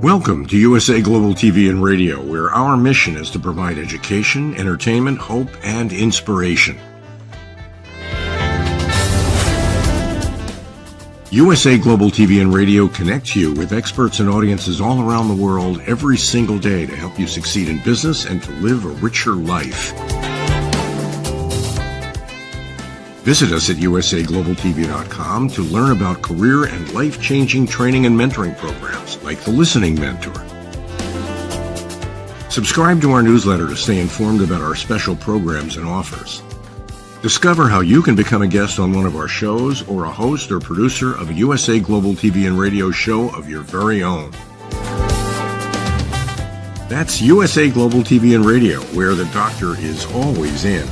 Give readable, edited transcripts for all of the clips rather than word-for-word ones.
Welcome to USA Global TV and Radio, where our mission is to provide education, entertainment, hope, and inspiration. USA Global TV and Radio connects you with experts and audiences all around the world every single day to help you succeed in business and to live a richer life. Visit us at usaglobaltv.com to learn about career and life-changing training and mentoring programs like the Listening Mentor. Subscribe to our newsletter to stay informed about our special programs and offers. Discover how you can become a guest on one of our shows or a host or producer of a USA Global TV and Radio show of your very own. That's USA Global TV and Radio, where the doctor is always in.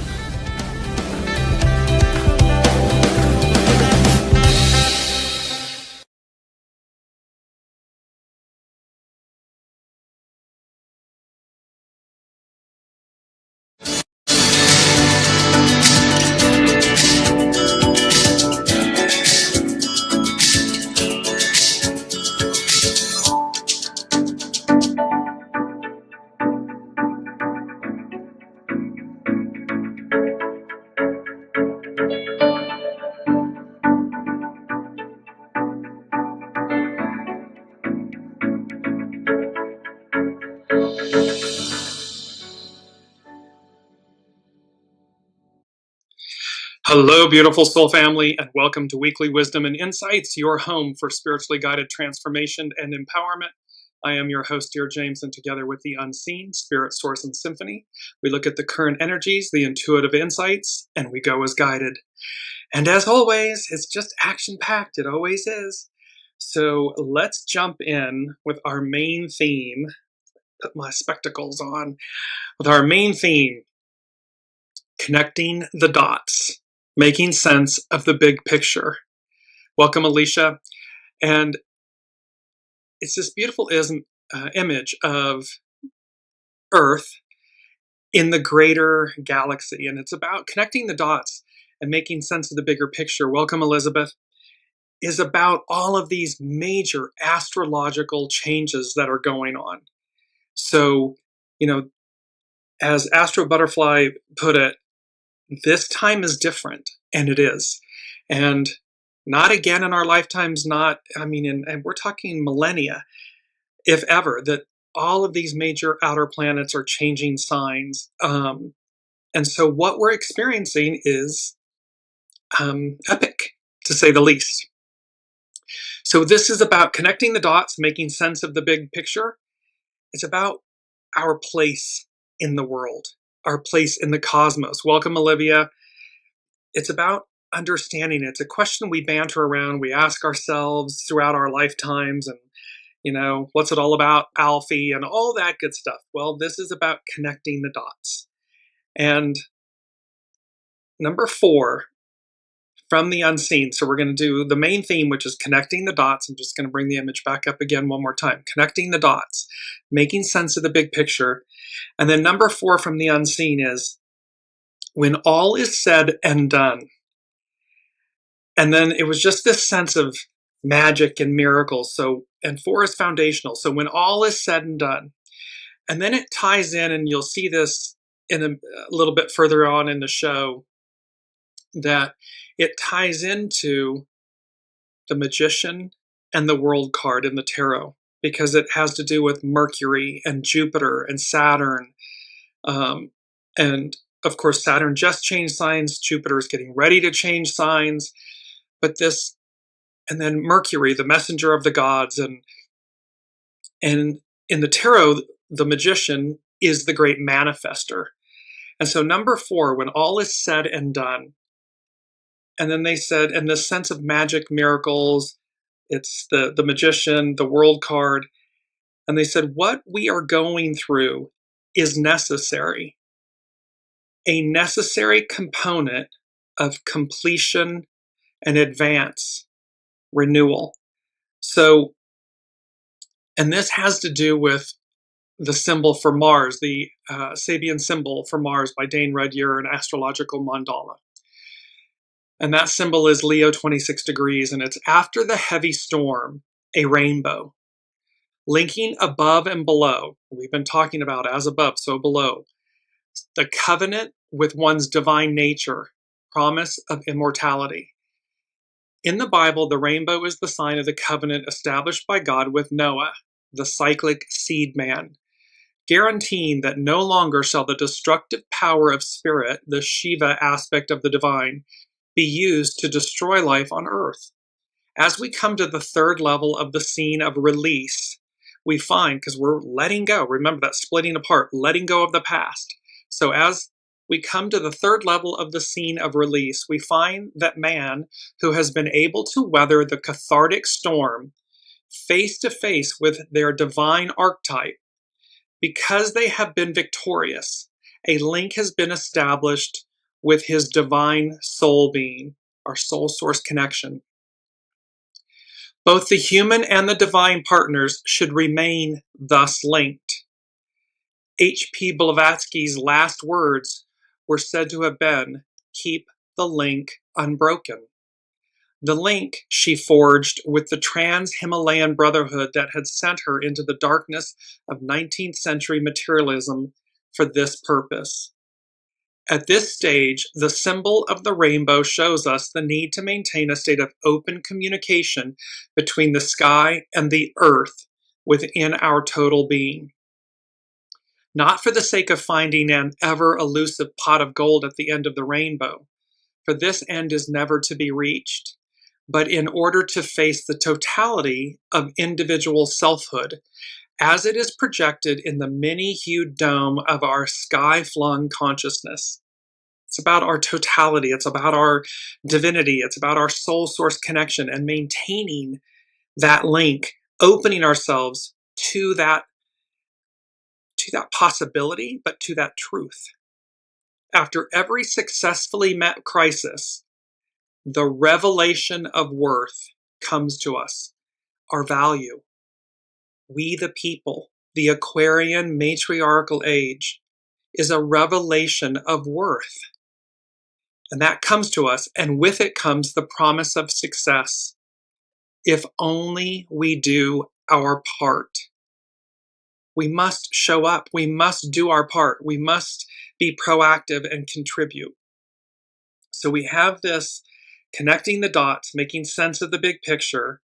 Hello, beautiful soul family, and welcome to Weekly Wisdom and Insights, your home for spiritually guided transformation and empowerment. I am your host, Dearjames, and together with the unseen, spirit, source, and symphony, we look at the current energies, the intuitive insights, and we go as guided. And as always, it's just action-packed. It always is. So let's jump in with our main theme. Put my spectacles on. With our main theme, connecting the dots. Making sense of the big picture. Welcome, Alicia. And it's this beautiful image of Earth in the greater galaxy. And it's about connecting the dots and making sense of the bigger picture. Welcome, Elizabeth. Is about all of these major astrological changes that are going on. So, as Astro Butterfly put it, this time is different, and it is. And not again in our lifetimes, and we're talking millennia, if ever, that all of these major outer planets are changing signs. And so what we're experiencing is epic, to say the least. So this is about connecting the dots, making sense of the big picture. It's about our place in the world. Our place in the cosmos. Welcome, Olivia. It's about understanding. It's a question we banter around. We ask ourselves throughout our lifetimes and, what's it all about, Alfie, and all that good stuff. Well, this is about connecting the dots. And number 4, from the unseen. So we're going to do the main theme, which is connecting the dots. I'm just going to bring the image back up again one more time. Connecting the dots, making sense of the big picture. And then number 4 from the unseen is when all is said and done. And then it was just this sense of magic and miracles. And 4 is foundational. So when all is said and done. And then it ties in, and you'll see this in a little bit further on in the show, that it ties into the Magician and the World card in the tarot, because it has to do with Mercury and Jupiter and Saturn. And of course, Saturn just changed signs. Jupiter is getting ready to change signs. But and then Mercury, the messenger of the gods. And in the tarot, the Magician is the great manifester. And so number 4, when all is said and done, and then they said, in the sense of magic, miracles, it's the Magician, the World card. And they said, what we are going through is necessary. A necessary component of completion and advance, renewal. So, and this has to do with the symbol for Mars, the SABIAN symbol for Mars by Dane Rudyard, an astrological mandala. And that symbol is Leo 26 degrees, and it's after the heavy storm, a rainbow. linking above and below. We've been talking about as above, so below. The covenant with one's divine nature, promise of immortality. In the Bible, the rainbow is the sign of the covenant established by God with Noah, the cyclic seed man, guaranteeing that no longer shall the destructive power of spirit, the Shiva aspect of the divine, be used to destroy life on earth. As we come to the third level of the scene of release, we find, because we're letting go, remember that splitting apart, letting go of the past. So as we come to the third level of the scene of release, we find that man who has been able to weather the cathartic storm face to face with their divine archetype, because they have been victorious, a link has been established with his divine soul being, our soul source connection. Both the human and the divine partners should remain thus linked. H.P. Blavatsky's last words were said to have been, "Keep the link unbroken." The link she forged with the trans-Himalayan brotherhood that had sent her into the darkness of 19th century materialism for this purpose. At this stage, the symbol of the rainbow shows us the need to maintain a state of open communication between the sky and the earth within our total being. Not for the sake of finding an ever-elusive pot of gold at the end of the rainbow, for this end is never to be reached, but in order to face the totality of individual selfhood as it is projected in the many-hued dome of our sky-flung consciousness. It's about our totality, it's about our divinity, it's about our soul source connection and maintaining that link, opening ourselves to that possibility, but to that truth. After every successfully met crisis, the revelation of worth comes to us, our value. We the people, the Aquarian matriarchal age, is a revelation of worth. And that comes to us, and with it comes the promise of success. If only we do our part. We must show up. We must do our part. We must be proactive and contribute. So we have this connecting the dots, making sense of the big picture,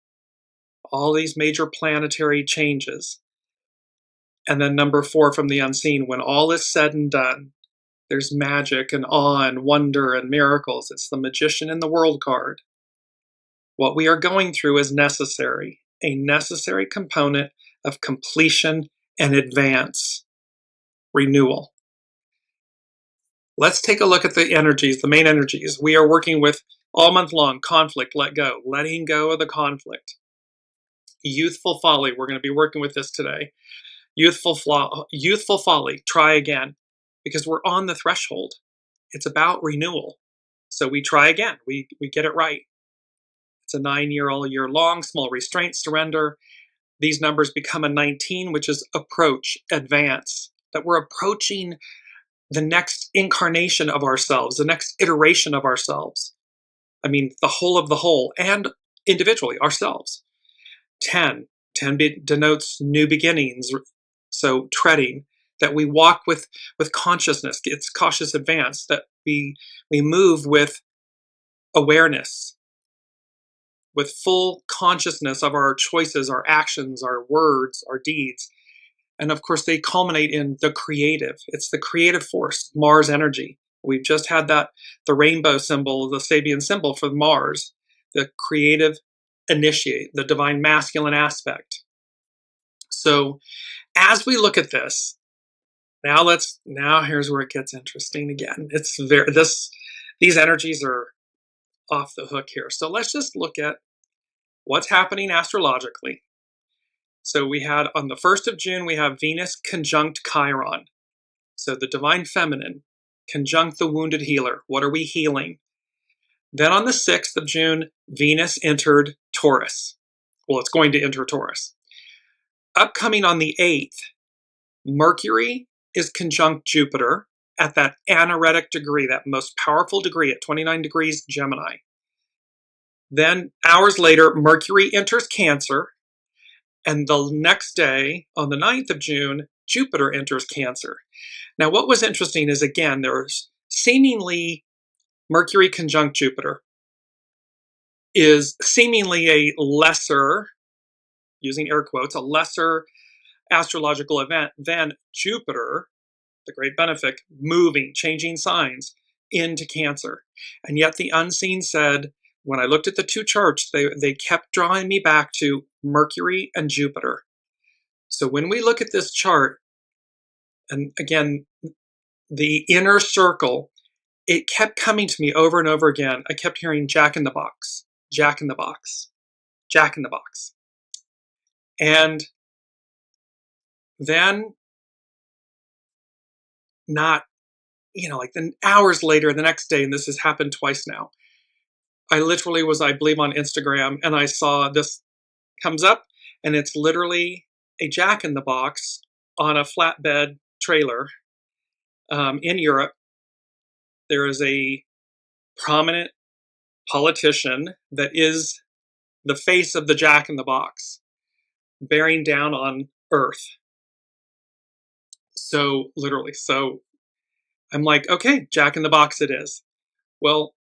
all these major planetary changes. And then number 4 from the unseen, when all is said and done, there's magic and awe and wonder and miracles. It's the magician in the world card. What we are going through is necessary, a necessary component of completion and advance, renewal. Let's take a look at the energies, the main energies. We are working with all month long, conflict, let go, letting go of the conflict. Youthful folly, we're going to be working with this today. Youthful folly, try again, because we're on the threshold. It's about renewal. So we try again, we get it right. It's a 9-year, all year long, small restraint, surrender. These numbers become a 19, which is approach, advance, that we're approaching the next incarnation of ourselves, the next iteration of ourselves. I mean, the whole of the whole, and individually, ourselves. 10 denotes new beginnings, so treading, that we walk with consciousness. It's cautious advance, that we move with awareness, with full consciousness of our choices, our actions, our words, our deeds. And of course, they culminate in the creative. It's the creative force, Mars energy. We've just had that, the rainbow symbol, the Sabian symbol for Mars, the creative initiate, the divine masculine aspect. So as we look at this, now here's where it gets interesting again. It's these energies are off the hook here. So let's just look at what's happening astrologically. So we had on the 1st of June, we have Venus conjunct Chiron. So the divine feminine conjunct the wounded healer. What are we healing? Then on the 6th of June, Venus entered Taurus. Well, it's going to enter Taurus. Upcoming on the 8th, Mercury is conjunct Jupiter at that anaretic degree, that most powerful degree at 29 degrees Gemini. Then hours later, Mercury enters Cancer, And the next day, on the 9th of June, Jupiter enters Cancer. Now, what was interesting is, again, there's seemingly Mercury conjunct Jupiter is seemingly a lesser, using air quotes, a lesser astrological event than Jupiter, the great benefic, moving, changing signs into Cancer. And yet the unseen said, when I looked at the two charts, they kept drawing me back to Mercury and Jupiter. So when we look at this chart, and again, the inner circle, it kept coming to me over and over again. I kept hearing Jack in the Box, Jack in the Box, Jack in the Box. And then not, like the hours later, the next day, and this has happened twice now, I literally was, I believe, on Instagram, and I saw this comes up, and it's literally a Jack in the Box on a flatbed trailer in Europe. There is a prominent politician that is the face of the Jack in the Box, bearing down on Earth. So literally, so I'm like, okay, Jack in the Box it is. Well,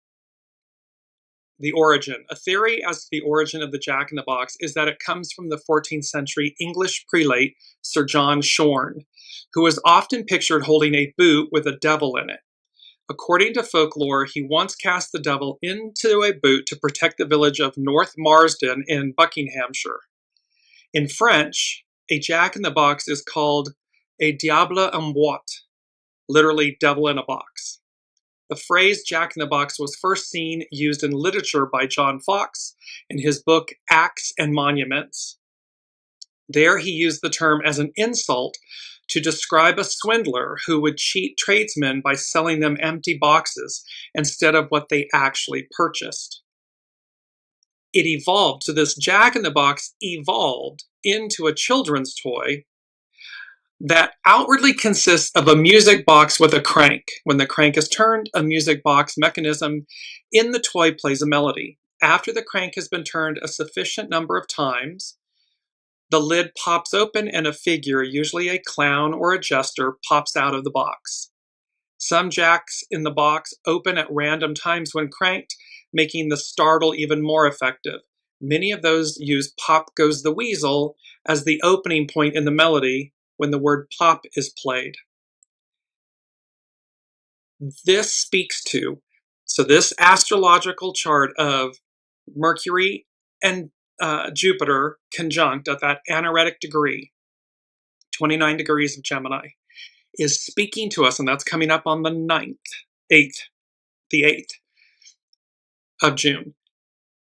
the origin. A theory as to the origin of the Jack in the Box is that it comes from the 14th century English prelate Sir John Shorn, who was often pictured holding a boot with a devil in it. According to folklore, he once cast the devil into a boot to protect the village of North Marsden in Buckinghamshire. In French, a Jack in the Box is called a diable en boîte, literally devil in a box. The phrase Jack in the Box was first seen used in literature by John Fox in his book Acts and Monuments. There he used the term as an insult to describe a swindler who would cheat tradesmen by selling them empty boxes instead of what they actually purchased. It evolved, so this Jack in the Box evolved into a children's toy that outwardly consists of a music box with a crank. When the crank is turned, a music box mechanism in the toy plays a melody. After the crank has been turned a sufficient number of times, the lid pops open and a figure, usually a clown or a jester, pops out of the box. Some Jacks in the Box open at random times when cranked, making the startle even more effective. Many of those use Pop Goes the Weasel as the opening point in the melody when the word pop is played. This speaks to, so this astrological chart of Mercury and Jupiter conjunct at that anaretic degree, 29 degrees of Gemini, is speaking to us, and that's coming up on the 8th of June.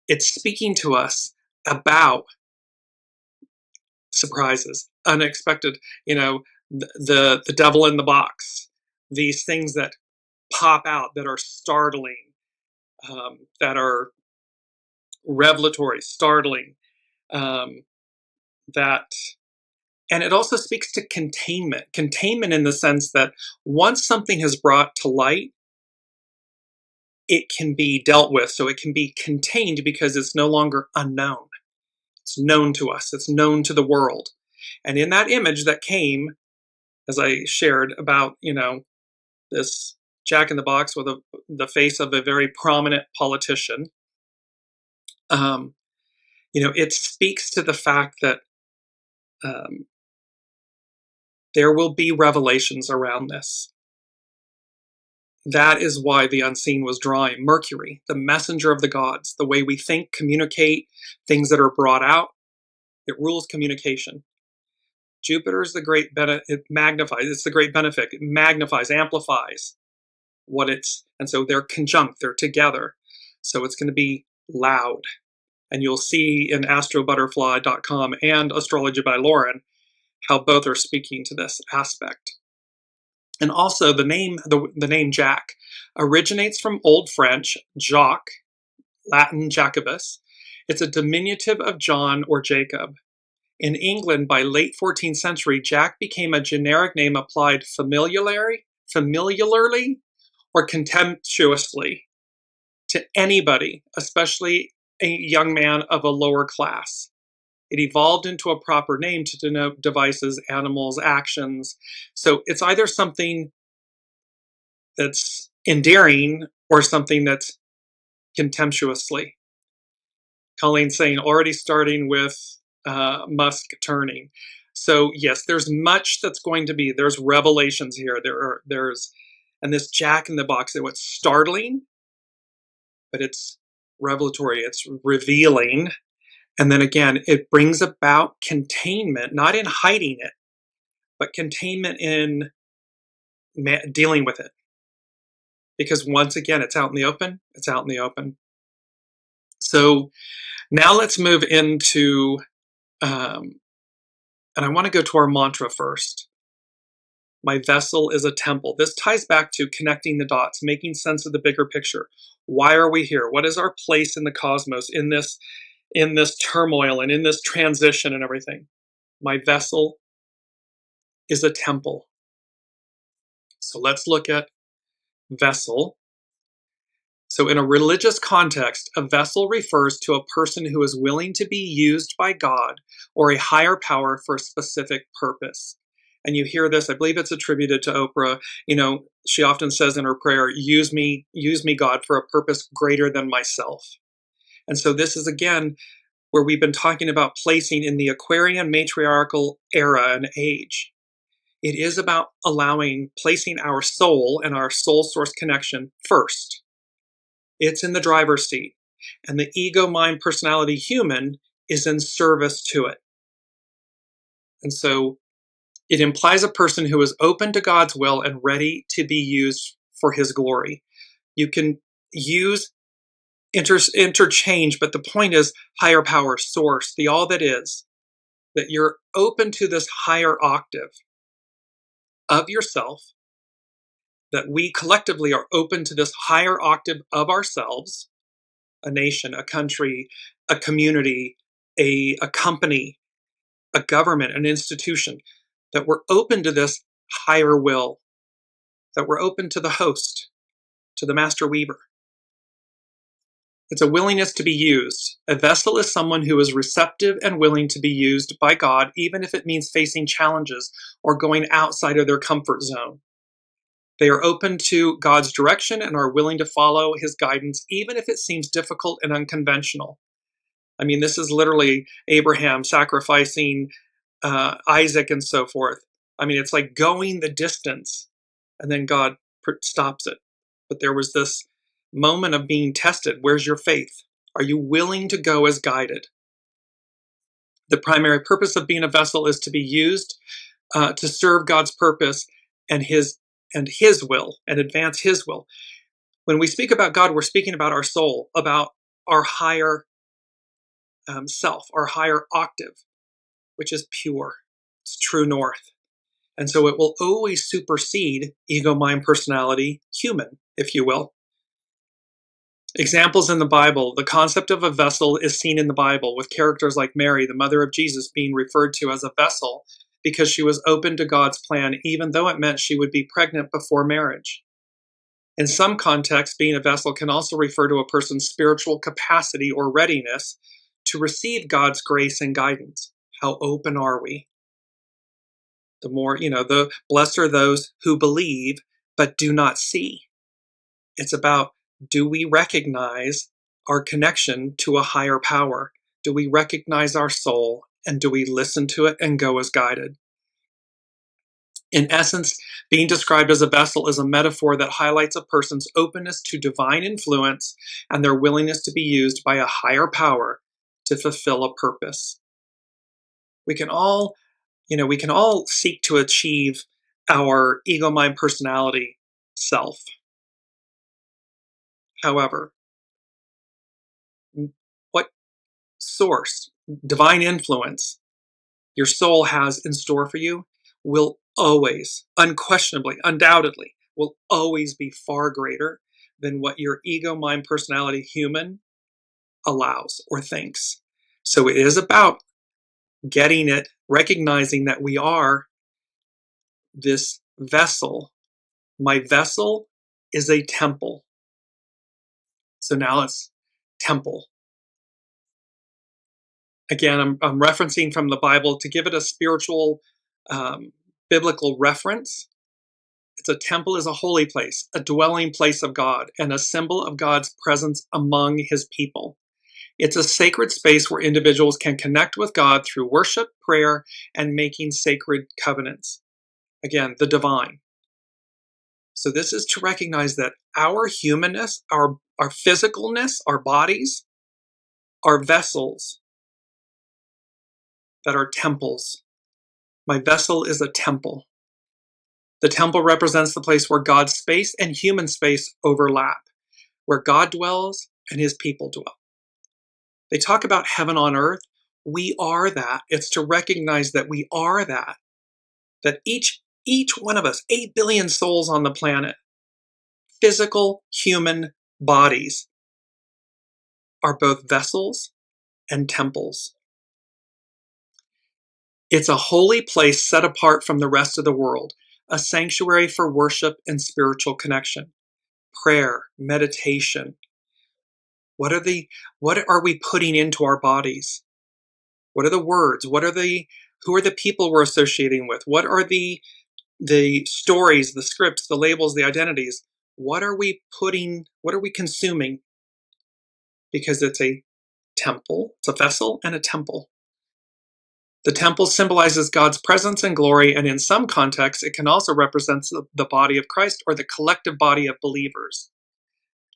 It's speaking to us about surprises, unexpected, the devil in the box, these things that pop out, that are startling, that are revelatory, startling, and it also speaks to containment in the sense that once something is brought to light, it can be dealt with, so it can be contained because it's no longer unknown. It's known to us, it's known to the world. And in that image that came, as I shared about, this Jack in the Box with the face of a very prominent politician, it speaks to the fact that there will be revelations around this. That is why the unseen was drawing Mercury, the messenger of the gods, the way we think, communicate, things that are brought out. It rules communication. Jupiter is the great it magnifies, it's the great benefic. It magnifies, amplifies and so they're conjunct, they're together. So it's going to be loud. And you'll see in astrobutterfly.com and Astrology by Lauren how both are speaking to this aspect. And also the name Jack originates from Old French, Jacques, Latin Jacobus. It's a diminutive of John or Jacob. In England, by late 14th century, Jack became a generic name applied familiarly or contemptuously to anybody, especially a young man of a lower class. It evolved into a proper name to denote devices, animals, actions. So it's either something that's endearing or something that's contemptuously. Colleen's saying already starting with Musk turning. So yes, there's much that's going to be. There's revelations here. There's and this Jack in the Box. And what's startling, but it's revelatory. It's revealing, and then again, it brings about containment, not in hiding it, but containment in dealing with it. Because once again, it's out in the open. It's out in the open. So now let's move into, and I want to go to our mantra first. My vessel is a temple. This ties back to connecting the dots, making sense of the bigger picture. Why are we here? What is our place in the cosmos, in this turmoil and in this transition and everything? My vessel is a temple. So let's look at vessel. So in a religious context, a vessel refers to a person who is willing to be used by God or a higher power for a specific purpose. And you hear this, I believe it's attributed to Oprah. She often says in her prayer, use me, God, for a purpose greater than myself. And so this is again where we've been talking about placing in the Aquarian matriarchal era and age. It is about placing our soul and our soul source connection first. It's in the driver's seat. And the ego, mind, personality, human is in service to it. And so it implies a person who is open to God's will and ready to be used for his glory. You can use interchange, but the point is higher power, source, the all that is, that you're open to this higher octave of yourself, that we collectively are open to this higher octave of ourselves, a nation, a country, a community, a company, a government, an institution, that we're open to this higher will, that we're open to the host, to the master weaver. It's a willingness to be used. A vessel is someone who is receptive and willing to be used by God, even if it means facing challenges or going outside of their comfort zone. They are open to God's direction and are willing to follow his guidance, even if it seems difficult and unconventional. I mean, this is literally Abraham sacrificing Isaac and so forth. I mean, it's like going the distance, and then God stops it. But there was this moment of being tested. Where's your faith? Are you willing to go as guided? The primary purpose of being a vessel is to be used to serve God's purpose and his will, and advance his will. When we speak about God, we're speaking about our soul, about our higher self, our higher octave, which is pure. It's true north. And so it will always supersede ego, mind, personality, human, if you will. Examples in the Bible. The concept of a vessel is seen in the Bible, with characters like Mary, the mother of Jesus, being referred to as a vessel because she was open to God's plan, even though it meant she would be pregnant before marriage. In some contexts, being a vessel can also refer to a person's spiritual capacity or readiness to receive God's grace and guidance. How open are we? The more, the blessed are those who believe but do not see. It's about, do we recognize our connection to a higher power? Do we recognize our soul, and do we listen to it and go as guided? In essence, being described as a vessel is a metaphor that highlights a person's openness to divine influence and their willingness to be used by a higher power to fulfill a purpose. We can all seek to achieve our ego, mind, personality self. However, what source, divine influence, your soul has in store for you will always, unquestionably, undoubtedly, will always be far greater than what your ego, mind, personality, human allows or thinks. So it is about getting it, recognizing that we are this vessel. My vessel is a temple. So now it's temple. Again, I'm referencing from the Bible to give it a spiritual, biblical reference. It's a temple is a holy place, a dwelling place of God, and a symbol of God's presence among his people. It's a sacred space where individuals can connect with God through worship, prayer, and making sacred covenants. Again, the divine. So this is to recognize that our humanness, our physicalness, our bodies, are vessels that are temples. My vessel is a temple. The temple represents the place where God's space and human space overlap, where God dwells and his people dwell. They talk about heaven on earth. We are that. It's to recognize that we are that. That each one of us, 8 billion souls on the planet, physical human bodies, are both vessels and temples. It's a holy place set apart from the rest of the world, a sanctuary for worship and spiritual connection, prayer, meditation. What are we putting into our bodies? What are the words? who are the people we're associating with? What are the stories, the scripts, the labels, the identities? What are we consuming? Because it's a temple, it's a vessel and a temple. The temple symbolizes God's presence and glory, and in some contexts, it can also represent the body of Christ or the collective body of believers.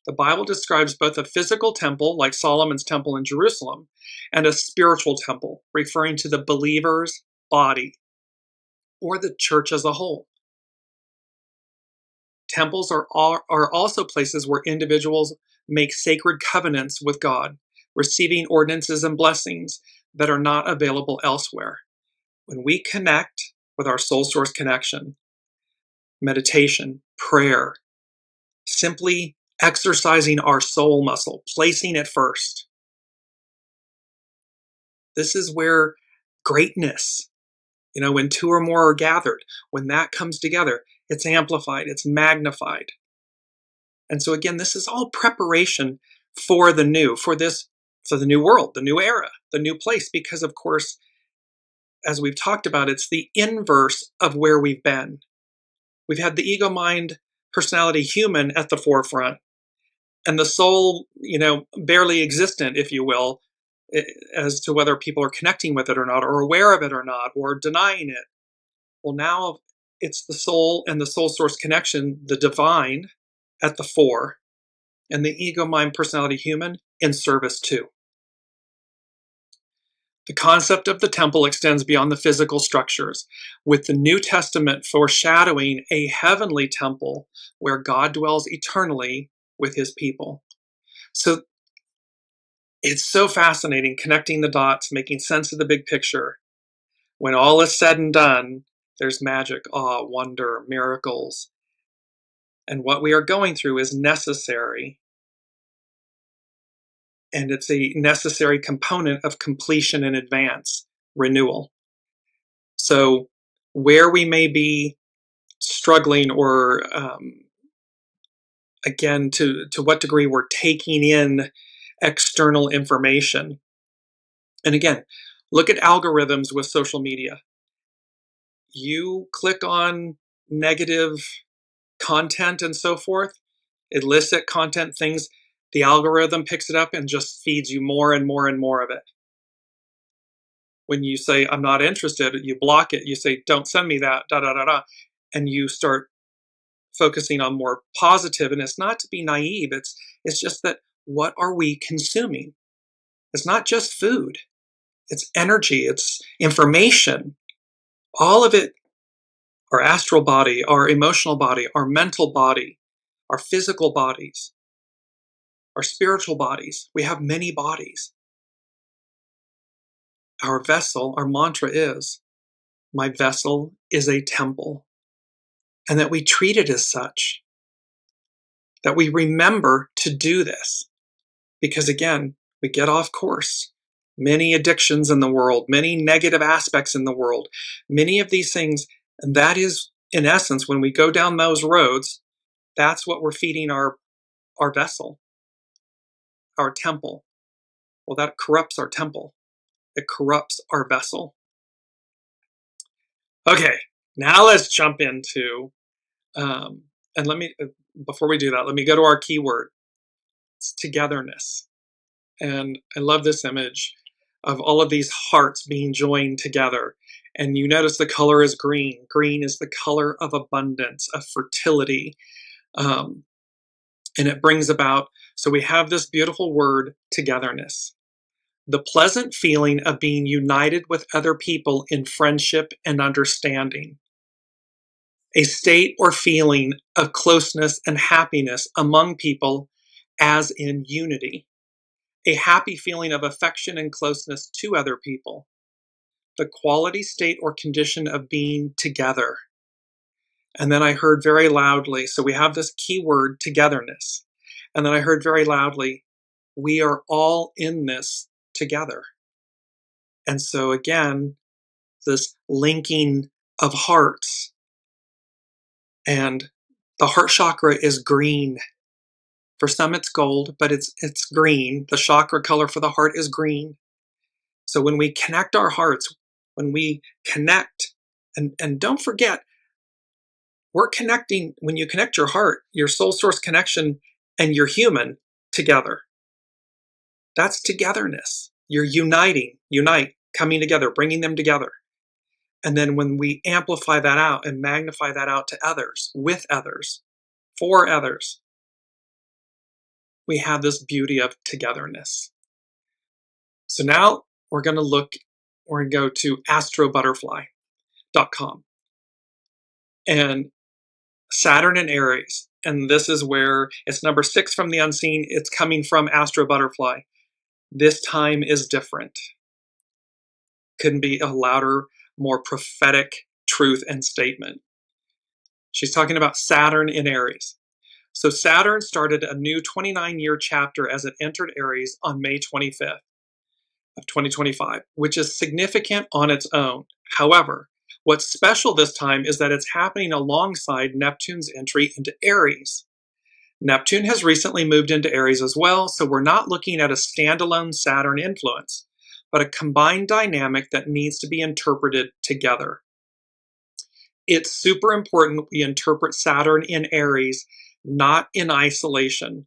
The Bible describes both a physical temple, like Solomon's temple in Jerusalem, and a spiritual temple, referring to the believer's body, or the church as a whole. Temples are also places where individuals make sacred covenants with God, receiving ordinances and blessings that are not available elsewhere. When we connect with our soul source connection, meditation, prayer, simply exercising our soul muscle, placing it first. This is where greatness, when 2 or more are gathered, when that comes together, it's amplified, it's magnified. And so again, this is all preparation for the new, for the new world, the new era, the new place, because of course, as we've talked about, it's the inverse of where we've been. We've had the ego, mind, personality, human at the forefront, and the soul, barely existent, if you will, as to whether people are connecting with it or not, or aware of it or not, or denying it. Well, now it's the soul and the soul source connection, the divine, at the fore, and the ego, mind, personality, human in service too. The concept of the temple extends beyond the physical structures, with the New Testament foreshadowing a heavenly temple where God dwells eternally with his people. So it's so fascinating connecting the dots, making sense of the big picture. When all is said and done, there's magic, awe, wonder, miracles. And what we are going through is necessary. And it's a necessary component of completion and advance, renewal. So where we may be struggling, or again, to what degree we're taking in external information. And again, look at algorithms with social media. You click on negative content and so forth, illicit content, things, the algorithm picks it up and just feeds you more and more and more of it. When you say, I'm not interested, you block it, you say, don't send me that, and you start focusing on more positive. And it's not to be naive, it's just that, what are we consuming? It's not just food, it's energy, it's information, all of it. Our astral body, our emotional body, our mental body, our physical bodies, our spiritual bodies. We have many bodies. Our vessel, our mantra is, my vessel is a temple. And that we treat it as such. That we remember to do this. Because again, we get off course. Many addictions in the world, many negative aspects in the world, many of these things, and that is, in essence, when we go down those roads, that's what we're feeding our vessel, our temple. Well, that corrupts our temple. It corrupts our vessel. Okay, now let's jump into, and before we do that, let me go to our keyword. It's togetherness. And I love this image of all of these hearts being joined together. And you notice the color is green. Green is the color of abundance, of fertility. And it brings about, so we have this beautiful word, togetherness. The pleasant feeling of being united with other people in friendship and understanding. A state or feeling of closeness and happiness among people as in unity. A happy feeling of affection and closeness to other people. The quality, state, or condition of being together. And then I heard very loudly, so we have this keyword, togetherness. And then I heard very loudly, we are all in this together. And so again, this linking of hearts. And the heart chakra is green. For some it's gold, but it's green. The chakra color for the heart is green. So when we connect our hearts, when we connect, and don't forget, we're connecting, when you connect your heart, your soul source connection, and your human together. That's togetherness. You're unite, coming together, bringing them together. And then when we amplify that out and magnify that out to others, with others, for others, we have this beauty of togetherness. So now we're going to go to astrobutterfly.com and Saturn and Aries. And this is where it's number 6 from the unseen. It's coming from Astro Butterfly. This time is different. Couldn't be a louder, more prophetic truth and statement. She's talking about Saturn in Aries. So Saturn started a new 29-year chapter as it entered Aries on May 25th of 2025, which is significant on its own. However, what's special this time is that it's happening alongside Neptune's entry into Aries. Neptune has recently moved into Aries as well, so we're not looking at a standalone Saturn influence, but a combined dynamic that needs to be interpreted together. It's super important we interpret Saturn in Aries not in isolation,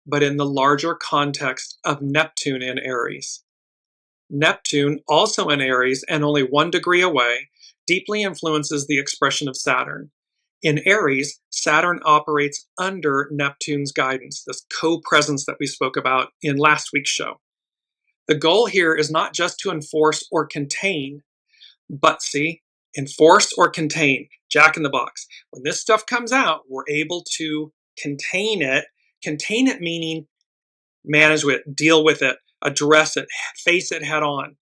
but in the larger context of Neptune in Aries. Neptune, also in Aries and only 1 degree away, deeply influences the expression of Saturn. In Aries, Saturn operates under Neptune's guidance, this co-presence that we spoke about in last week's show. The goal here is not just to enforce or contain, but see, enforce or contain, Jack in the Box. When this stuff comes out, we're able to contain it meaning manage it, deal with it, address it, face it head on.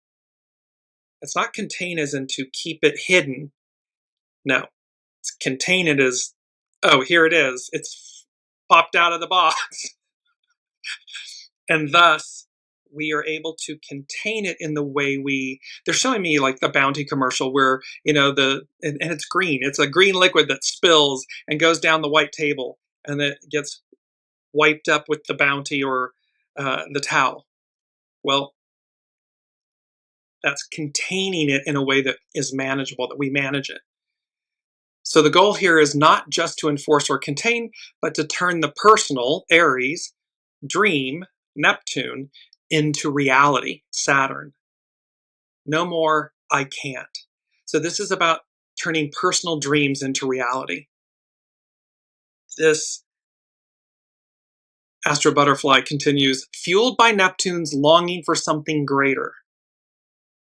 It's not contain as in to keep it hidden. No, it's contain it as, oh, here it is. It's popped out of the box. And thus, we are able to contain it in the way they're showing me like the Bounty commercial where, and it's green. It's a green liquid that spills and goes down the white table and it gets wiped up with the Bounty or the towel. Well, that's containing it in a way that is manageable, that we manage it. So the goal here is not just to enforce or contain, but to turn the personal, Aries, dream, Neptune, into reality, Saturn. No more, I can't. So this is about turning personal dreams into reality. This Astro Butterfly continues, fueled by Neptune's longing for something greater.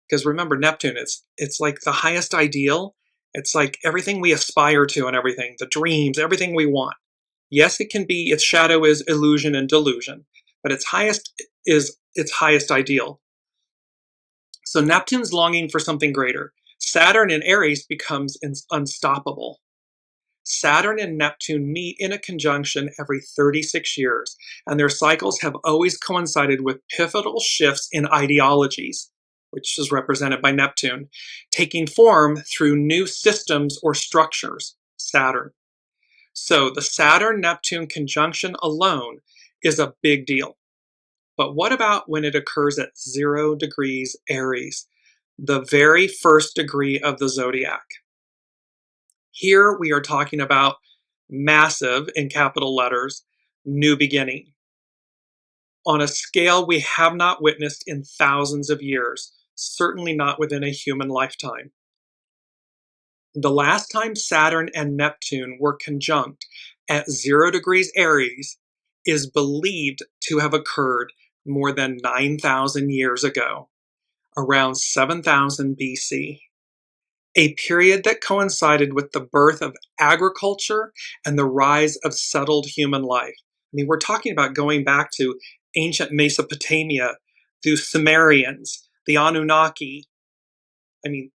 Because remember, Neptune, it's like the highest ideal. It's like everything we aspire to and everything, the dreams, everything we want. Yes, it can be, its shadow is illusion and delusion, but its highest is its highest ideal. So Neptune's longing for something greater. Saturn in Aries becomes unstoppable. Saturn and Neptune meet in a conjunction every 36 years, and their cycles have always coincided with pivotal shifts in ideologies, which is represented by Neptune, taking form through new systems or structures, Saturn. So the Saturn-Neptune conjunction alone is a big deal. But what about when it occurs at 0 degrees Aries, the very first degree of the zodiac? Here we are talking about massive, in capital letters, new beginning. On a scale we have not witnessed in thousands of years, certainly not within a human lifetime. The last time Saturn and Neptune were conjunct at 0 degrees Aries is believed to have occurred more than 9,000 years ago, around 7,000 BC, a period that coincided with the birth of agriculture and the rise of settled human life. I mean, we're talking about going back to ancient Mesopotamia, the Sumerians, the Anunnaki. I mean,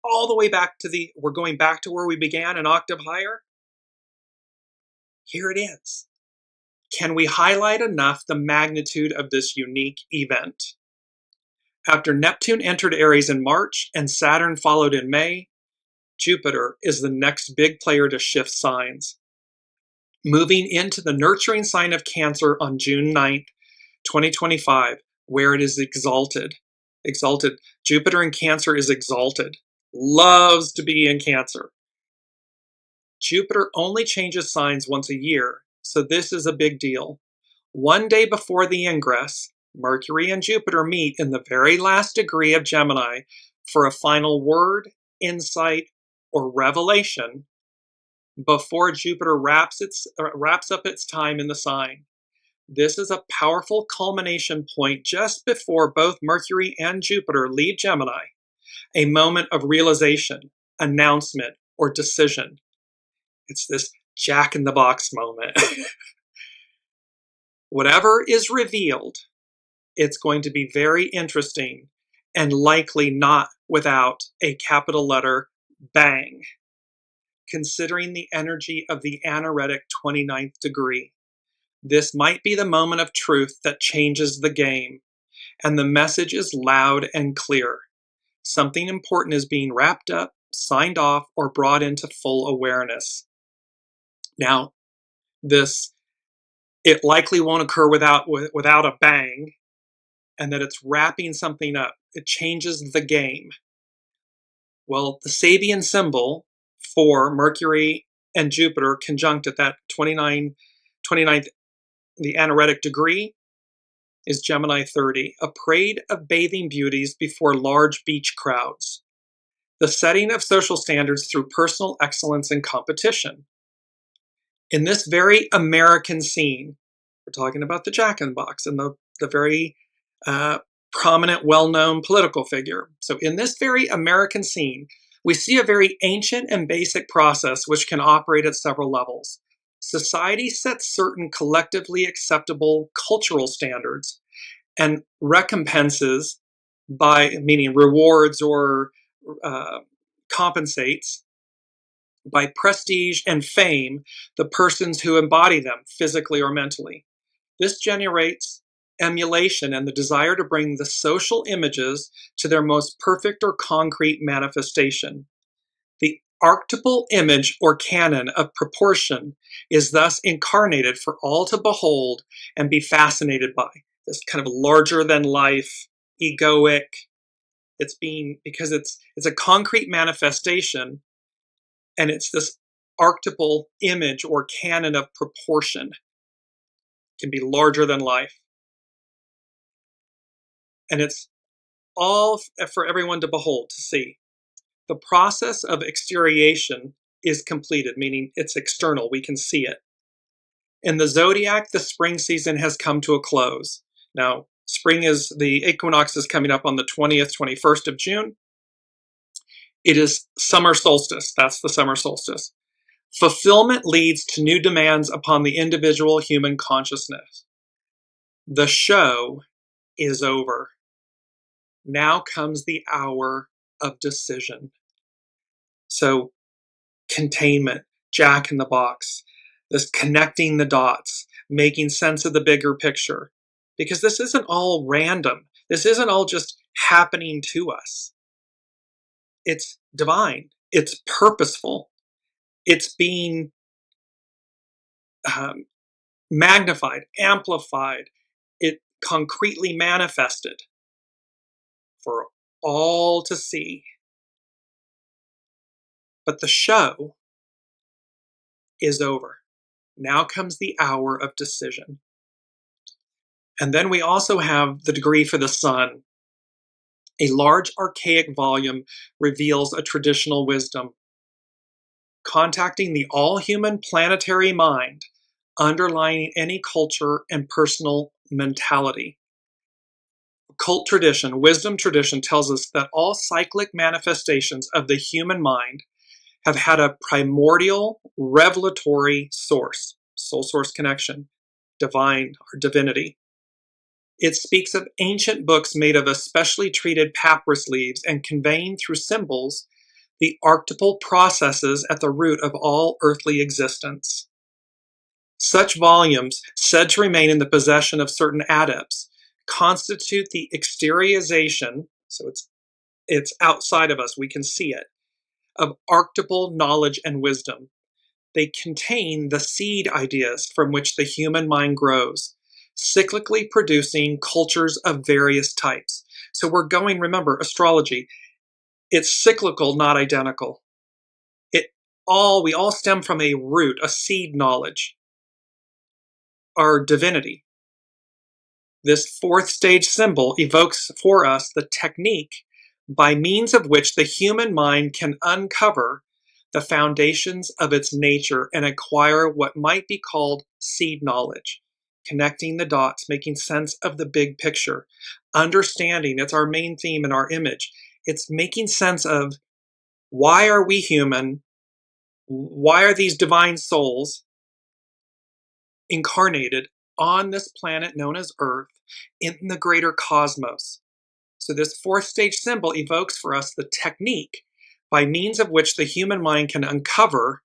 all the way back to we're going back to where we began, an octave higher. Here it is. Can we highlight enough the magnitude of this unique event? After Neptune entered Aries in March and Saturn followed in May, Jupiter is the next big player to shift signs. Moving into the nurturing sign of Cancer on June 9th, 2025, where it is exalted. Exalted. Jupiter in Cancer is exalted. Loves to be in Cancer. Jupiter only changes signs once a year, so this is a big deal. One day before the ingress, Mercury and Jupiter meet in the very last degree of Gemini for a final word, insight, or revelation before Jupiter wraps up its time in the sign. This is a powerful culmination point just before both Mercury and Jupiter leave Gemini, a moment of realization, announcement, or decision. It's this jack-in-the-box moment. Whatever is revealed, it's going to be very interesting and likely not without a capital letter bang, considering the energy of the anaretic 29th degree. This might be the moment of truth that changes the game, and the message is loud and clear. Something important is being wrapped up, signed off, or brought into full awareness. Now, it likely won't occur without a bang, and that it's wrapping something up. It changes the game. Well, the Sabian symbol for Mercury and Jupiter conjunct at that 29th, the anaretic degree, is Gemini 30, a parade of bathing beauties before large beach crowds. The setting of social standards through personal excellence and competition. In this very American scene, we're talking about the Jack-in-the-Box and the very prominent, well-known political figure. So in this very American scene, we see a very ancient and basic process which can operate at several levels. Society sets certain collectively acceptable cultural standards and recompenses meaning rewards or compensates by prestige and fame the persons who embody them physically or mentally. This generates emulation and the desire to bring the social images to their most perfect or concrete manifestation. The archetypal image or canon of proportion is thus incarnated for all to behold and be fascinated by. This kind of larger than life, egoic. Because it's a concrete manifestation, and it's this archetypal image or canon of proportion. It can be larger than life. And it's all for everyone to behold, to see. The process of exterioration is completed, meaning it's external, we can see it. In the zodiac, the spring season has come to a close. Now, the equinox is coming up on the 20th, 21st of June. It is summer solstice. That's the summer solstice. Fulfillment leads to new demands upon the individual human consciousness. The show is over. Now comes the hour of decision. So, containment, Jack-in-the-Box, this connecting the dots, making sense of the bigger picture. Because this isn't all random. This isn't all just happening to us. It's divine. It's purposeful. It's being magnified, amplified. concretely manifested for all to see. But the show is over. Now comes the hour of decision. And then we also have the degree for the sun. A large archaic volume reveals a traditional wisdom, contacting the all-human planetary mind, underlying any culture and personal mentality. Cult tradition, wisdom tradition tells us that all cyclic manifestations of the human mind have had a primordial revelatory source, soul source connection, divine or divinity. It speaks of ancient books made of especially treated papyrus leaves and conveying through symbols the archetypal processes at the root of all earthly existence. Such volumes, said to remain in the possession of certain adepts, constitute the exteriorization, so it's outside of us, we can see it, of archetypal knowledge and wisdom. They contain the seed ideas from which the human mind grows, cyclically producing cultures of various types. So we're going, remember, astrology, it's cyclical, not identical. We all stem from a root, a seed knowledge, our divinity. This fourth stage symbol evokes for us the technique by means of which the human mind can uncover the foundations of its nature and acquire what might be called seed knowledge, connecting the dots, making sense of the big picture, understanding. It's our main theme in our image. It's making sense of why are we human? Why are these divine souls incarnated on this planet known as Earth in the greater cosmos? So this fourth stage symbol evokes for us the technique by means of which the human mind can uncover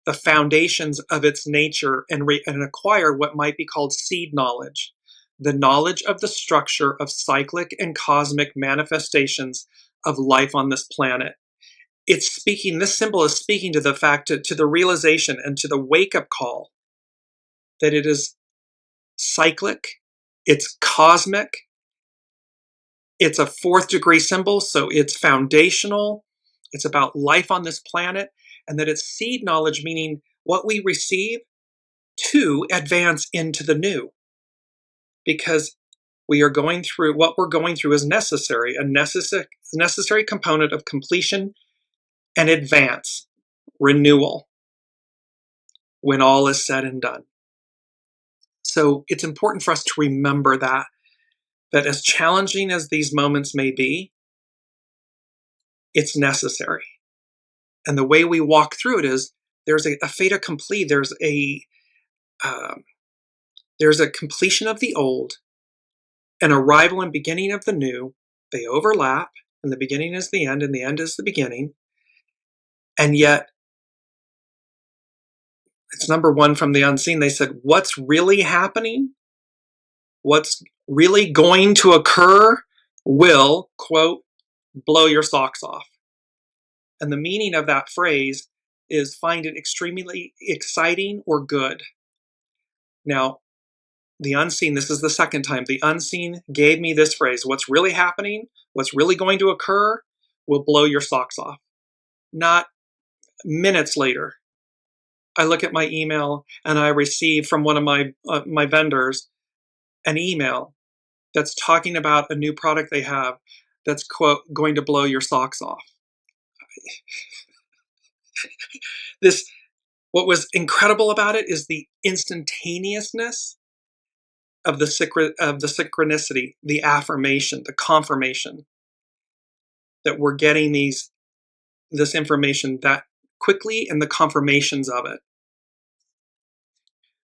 the foundations of its nature and acquire what might be called seed knowledge, the knowledge of the structure of cyclic and cosmic manifestations of life on this planet. This symbol is speaking to the fact, to the realization and to the wake-up call that it is cyclic, it's cosmic, it's a fourth degree symbol, so it's foundational, it's about life on this planet, and that it's seed knowledge, meaning what we receive to advance into the new. Because what we're going through is necessary, a necessary component of completion and advance, renewal, when all is said and done. So it's important for us to remember that as challenging as these moments may be, it's necessary. And the way we walk through it is there's a fait accompli, there's a completion of the old, an arrival and beginning of the new. They overlap, and the beginning is the end, and the end is the beginning. And yet, it's number one from the unseen. They said, what's really happening? What's really going to occur will, quote, blow your socks off. And the meaning of that phrase is find it extremely exciting or good. Now, the unseen, this is the second time, the unseen gave me this phrase, what's really happening, what's really going to occur will blow your socks off. Not minutes later, I look at my email and I receive from one of my vendors an email that's talking about a new product they have that's, quote, going to blow your socks off. What was incredible about it is the instantaneousness of the synchronicity, the affirmation, the confirmation that we're getting this information that quickly and the confirmations of it.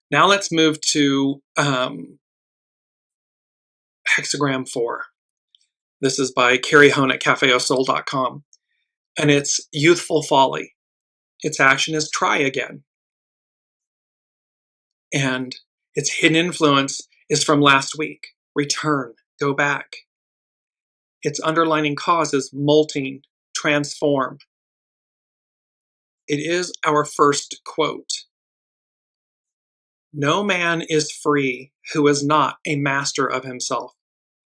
Now let's move to hexagram 4. This is by Carrie Hone at cafeosoul.com. And it's youthful folly. Its action is try again. And its hidden influence is from last week. Return, go back. Its underlining cause is molting, transform. It is our first quote. No man is free who is not a master of himself.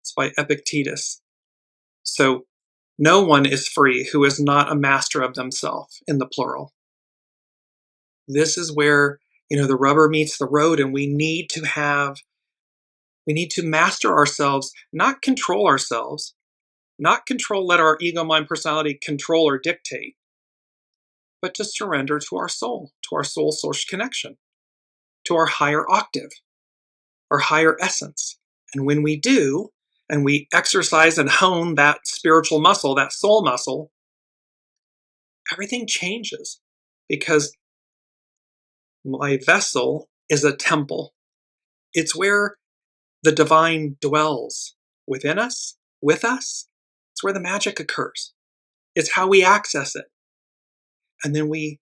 It's by Epictetus. So no one is free who is not a master of themselves, in the plural. This is where, the rubber meets the road, and we need to master ourselves, not control ourselves, let our ego, mind, personality control or dictate, but to surrender to our soul source connection, to our higher octave, our higher essence. And when we do, and we exercise and hone that spiritual muscle, that soul muscle, everything changes, because my vessel is a temple. It's where the divine dwells within us, with us. It's where the magic occurs. It's how we access it. And then we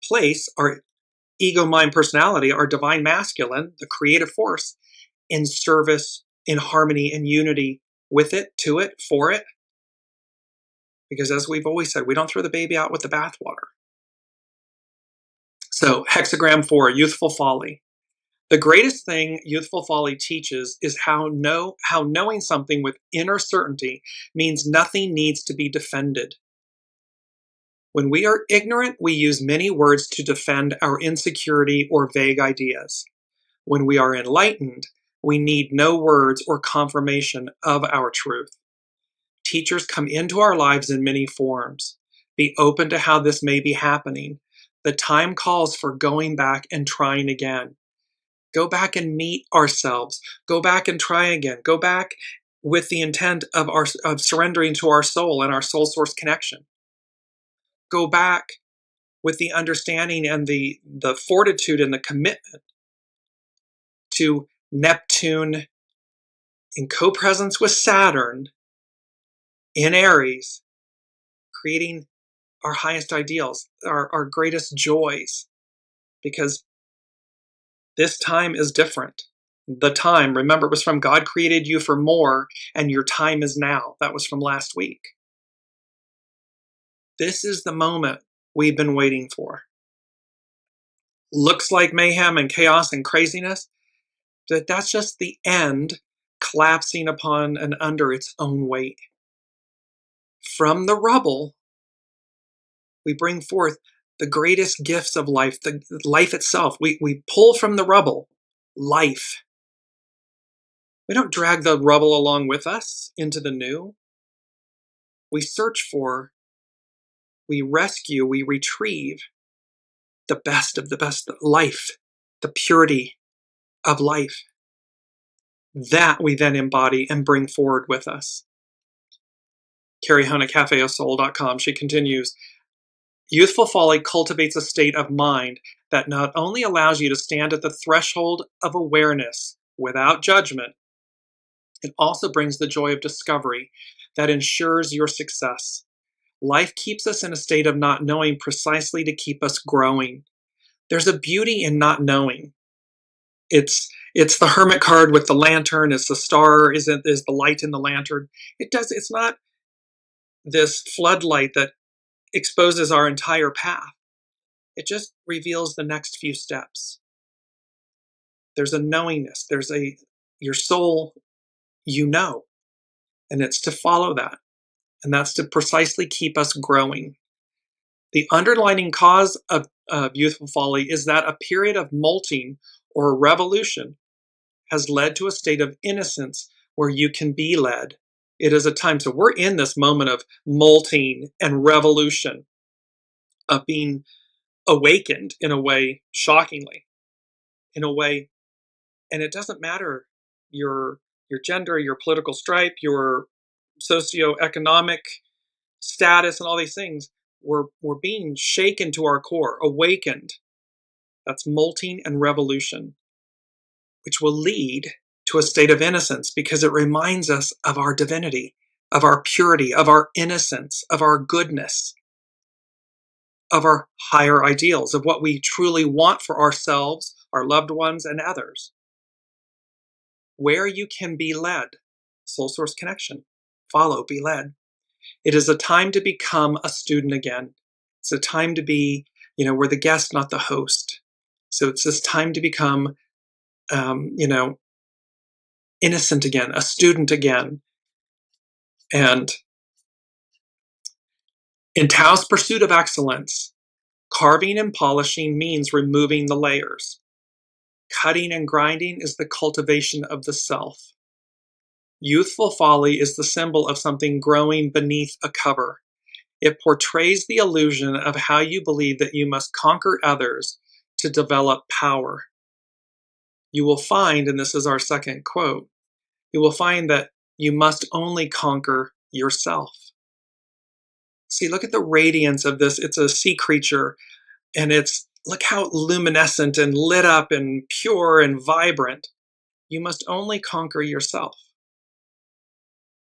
place our ego, mind, personality, our divine masculine, the creative force, in service, in harmony, in unity with it, to it, for it. Because as we've always said, we don't throw the baby out with the bathwater. So, hexagram 4, youthful folly. The greatest thing youthful folly teaches is how knowing something with inner certainty means nothing needs to be defended. When we are ignorant, we use many words to defend our insecurity or vague ideas. When we are enlightened, we need no words or confirmation of our truth. Teachers come into our lives in many forms. Be open to how this may be happening. The time calls for going back and trying again. Go back and meet ourselves. Go back and try again. Go back with the intent of surrendering to our soul and our soul source connection. Go back with the understanding and the fortitude and the commitment to Neptune in co-presence with Saturn in Aries, creating our highest ideals, our greatest joys, because this time is different. The time, remember, it was from God created you for more, and your time is now. That was from last week. This is the moment we've been waiting for. Looks like mayhem and chaos and craziness, but that's just the end collapsing upon and under its own weight. From the rubble, we bring forth the greatest gifts of life, the life itself. We pull from the rubble life. We don't drag the rubble along with us into the new. We search for, we rescue, we retrieve the best of the best life, the purity of life. That we then embody and bring forward with us. Carrie Hone at cafeofsoul.com, she continues, youthful folly cultivates a state of mind that not only allows you to stand at the threshold of awareness without judgment, it also brings the joy of discovery that ensures your success. Life keeps us in a state of not knowing precisely to keep us growing. There's a beauty in not knowing. It's the hermit card with the lantern. It's the star. Is the light in the lantern? It's not this floodlight that exposes our entire path. It just reveals the next few steps. There's a knowingness. Your soul, and it's to follow that. And that's to precisely keep us growing. The underlying cause of youthful folly is that a period of molting or revolution has led to a state of innocence where you can be led. It is a time, so we're in this moment of molting and revolution, of being awakened in a way, shockingly, in a way, and it doesn't matter your gender, your political stripe, your socioeconomic status, and all these things. We're being shaken to our core, awakened. That's molting and revolution, which will lead to a state of innocence because it reminds us of our divinity, of our purity, of our innocence, of our goodness, of our higher ideals, of what we truly want for ourselves, our loved ones, and others. Where you can be led, soul source connection, follow, be led. It is a time to become a student again. It's a time to be, we're the guest, not the host. So it's this time to become, innocent again, a student again. And in Tao's pursuit of excellence, carving and polishing means removing the layers. Cutting and grinding is the cultivation of the self. Youthful folly is the symbol of something growing beneath a cover. It portrays the illusion of how you believe that you must conquer others to develop power. You will find, and this is our second quote, you will find that you must only conquer yourself. See, look at the radiance of this. It's a sea creature, and look how luminescent and lit up and pure and vibrant. You must only conquer yourself.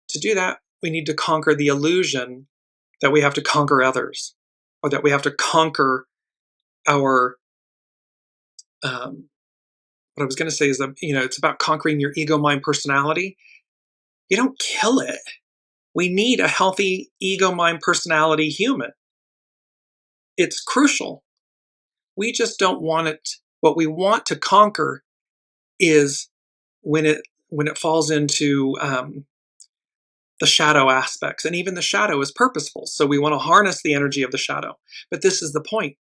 To do that, we need to conquer the illusion that we have to conquer others, or that we have to conquer our, what I was going to say is that, it's about conquering your ego, mind, personality. You don't kill it. We need a healthy ego, mind, personality human. It's crucial. We just don't want it. What we want to conquer is when it falls into the shadow aspects, and even the shadow is purposeful. So we want to harness the energy of the shadow. But this is the point.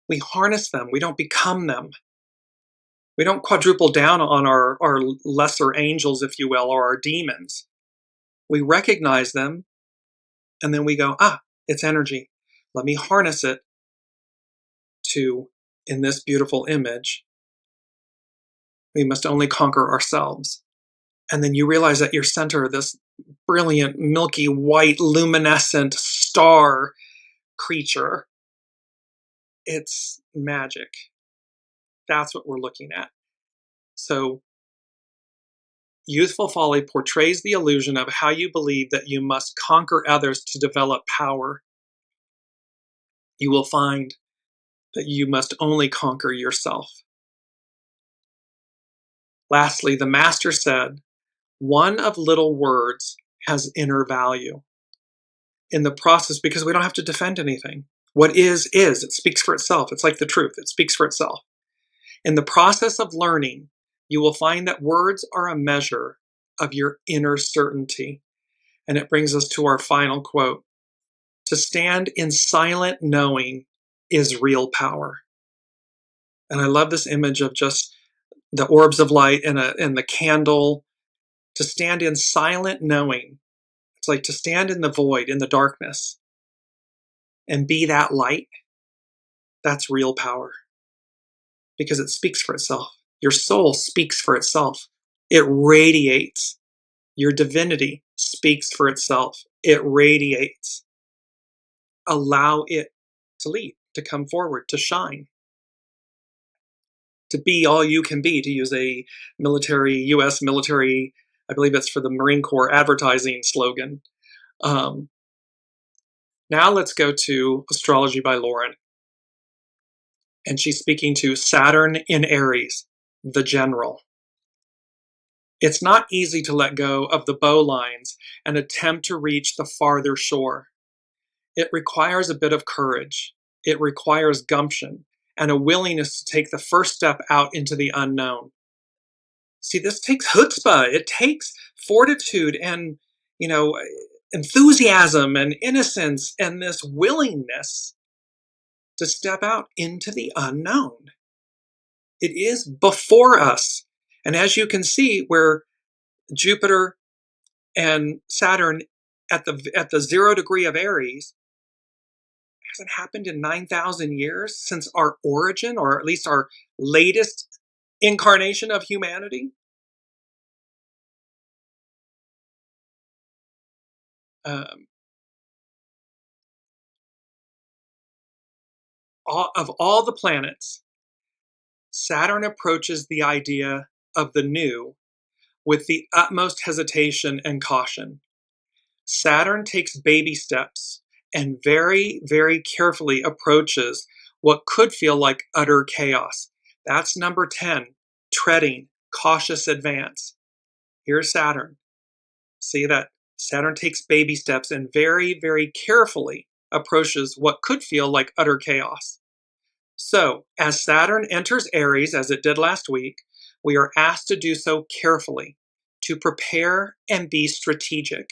We harness them. We don't become them. We don't quadruple down on our lesser angels, if you will, or our demons. We recognize them, and then we go, it's energy. Let me harness it to, in this beautiful image, we must only conquer ourselves. And then you realize that your center, this brilliant, milky, white, luminescent star creature, it's magic. That's what we're looking at. So, youthful folly portrays the illusion of how you believe that you must conquer others to develop power. You will find that you must only conquer yourself. Lastly, the master said, one of little words has inner value. In the process, because we don't have to defend anything. What is. It speaks for itself. It's like the truth. It speaks for itself. In the process of learning, you will find that words are a measure of your inner certainty. And it brings us to our final quote. To stand in silent knowing is real power. And I love this image of just the orbs of light and the candle. To stand in silent knowing. It's like to stand in the void, in the darkness, and be that light. That's real power. Because it speaks for itself. Your soul speaks for itself. It radiates. Your divinity speaks for itself. It radiates. Allow it to lead, to come forward, to shine. To be all you can be, to use a U.S. military, I believe it's for the Marine Corps advertising slogan. Now let's go to Astrology by Lauren. And she's speaking to Saturn in Aries, the general. It's not easy to let go of the bowlines and attempt to reach the farther shore. It requires a bit of courage. It requires gumption and a willingness to take the first step out into the unknown. See, this takes chutzpah. It takes fortitude and, enthusiasm and innocence and this willingness to step out into the unknown. It is before us. And as you can see, where Jupiter and Saturn at the 0 degree of Aries hasn't happened in 9,000 years since our origin, or at least our latest incarnation of humanity. Of all the planets, Saturn approaches the idea of the new with the utmost hesitation and caution. Saturn takes baby steps and very, very carefully approaches what could feel like utter chaos. That's number 10, treading, cautious advance. Here's Saturn. See that Saturn takes baby steps and very, very carefully approaches what could feel like utter chaos. So, as Saturn enters Aries, as it did last week, we are asked to do so carefully, to prepare and be strategic.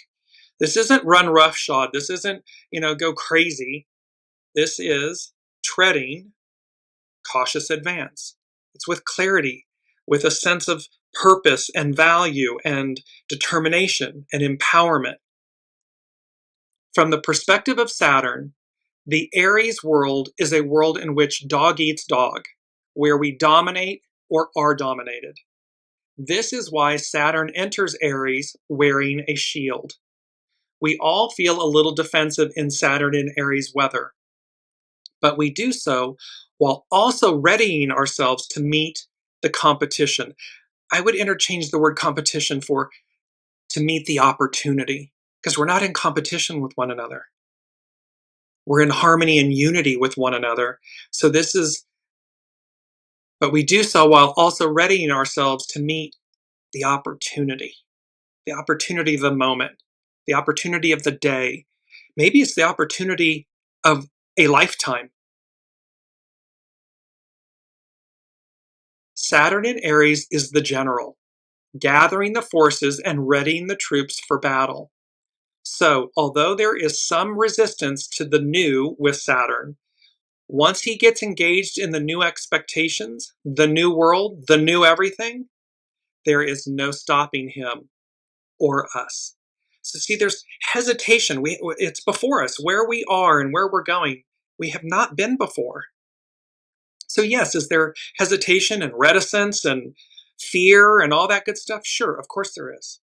This isn't run roughshod. This isn't, go crazy. This is treading cautious advance. It's with clarity, with a sense of purpose and value and determination and empowerment. From the perspective of Saturn, the Aries world is a world in which dog eats dog, where we dominate or are dominated. This is why Saturn enters Aries wearing a shield. We all feel a little defensive in Saturn in Aries weather, but we do so while also readying ourselves to meet the competition. I would interchange the word competition for to meet the opportunity, because we're not in competition with one another. We're in harmony and unity with one another. But we do so while also readying ourselves to meet the opportunity of the moment, the opportunity of the day. Maybe it's the opportunity of a lifetime. Saturn in Aries is the general, gathering the forces and readying the troops for battle. So, although there is some resistance to the new with Saturn, once he gets engaged in the new expectations, the new world, the new everything, there is no stopping him or us. So see, there's hesitation. It's before us, where we are and where we're going. We have not been before. So yes, is there hesitation and reticence and fear and all that good stuff? Sure, of course there is.